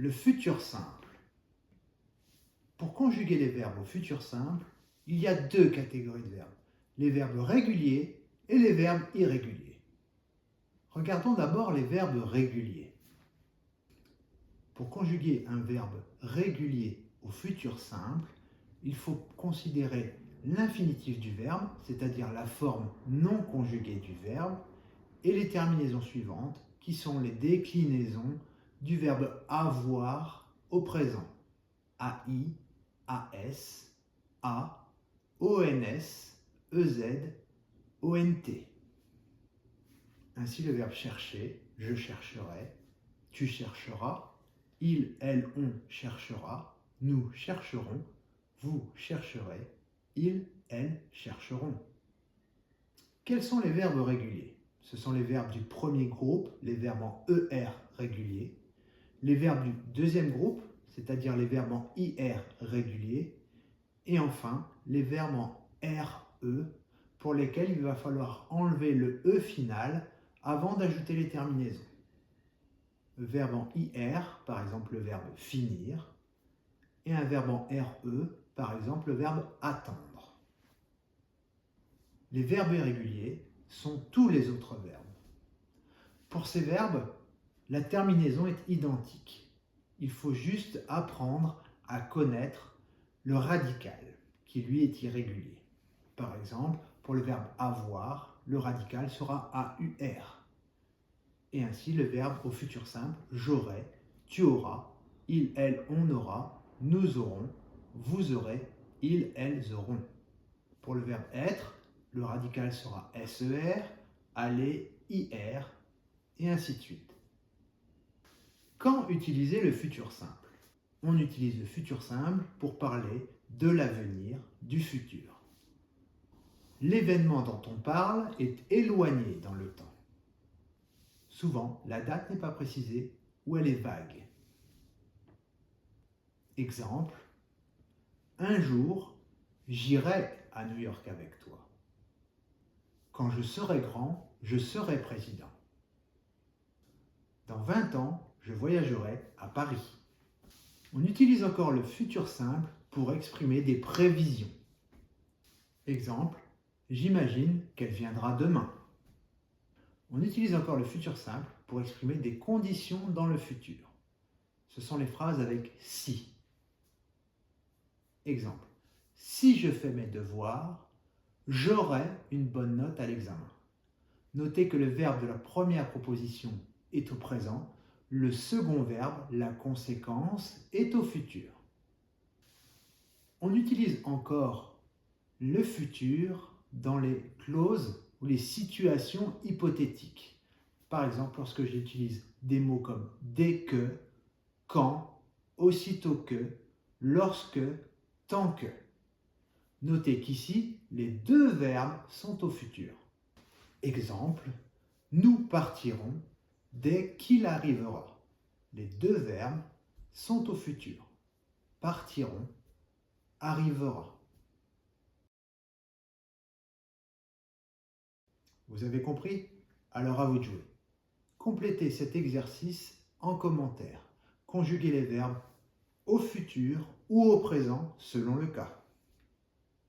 Le futur simple. Pour conjuguer les verbes au futur simple, il y a deux catégories de verbes, les verbes réguliers et les verbes irréguliers. Regardons d'abord les verbes réguliers. Pour conjuguer un verbe régulier au futur simple, il faut considérer l'infinitif du verbe, c'est-à-dire la forme non conjuguée du verbe, et les terminaisons suivantes, qui sont les déclinaisons du verbe avoir au présent. AI, AS, A, ONS, EZ, ONT. Ainsi le verbe chercher, je chercherai, tu chercheras, il, elle, on cherchera, nous chercherons, vous chercherez, ils, elles chercheront. Quels sont les verbes réguliers? Ce sont les verbes du premier groupe, les verbes en ER réguliers, les verbes du deuxième groupe, c'est-à-dire les verbes en IR réguliers, et enfin les verbes en RE pour lesquels il va falloir enlever le E final avant d'ajouter les terminaisons. Le verbe en IR, par exemple le verbe finir, et un verbe en RE, par exemple le verbe attendre. Les verbes irréguliers sont tous les autres verbes. Pour ces verbes, la terminaison est identique. Il faut juste apprendre à connaître le radical, qui lui est irrégulier. Par exemple, pour le verbe avoir, le radical sera AUR. Et ainsi le verbe au futur simple, j'aurai, tu auras, il, elle, on aura, nous aurons, vous aurez, ils, elles auront. Pour le verbe être, le radical sera SER, aller, IR, et ainsi de suite. Quand utiliser le futur simple? On utilise le futur simple pour parler de l'avenir, du futur. L'événement dont on parle est éloigné dans le temps. Souvent, la date n'est pas précisée ou elle est vague. Exemple, un jour, j'irai à New York avec toi. Quand je serai grand, je serai président. Dans 20 ans, je voyagerai à Paris. On utilise encore le futur simple pour exprimer des prévisions. Exemple, j'imagine qu'elle viendra demain. On utilise encore le futur simple pour exprimer des conditions dans le futur. Ce sont les phrases avec si. Exemple, si je fais mes devoirs, j'aurai une bonne note à l'examen. Notez que le verbe de la première proposition est au présent, le second verbe, la conséquence, est au futur. On utilise encore le futur dans les clauses ou les situations hypothétiques. Par exemple, lorsque j'utilise des mots comme dès que, quand, aussitôt que, lorsque, tant que. Notez qu'ici, les deux verbes sont au futur. Exemple, nous partirons dès qu'il arrivera. Les deux verbes sont au futur. Partiront, arrivera. Vous avez compris? Alors à vous de jouer. Complétez cet exercice en commentaire. Conjuguez les verbes au futur ou au présent selon le cas.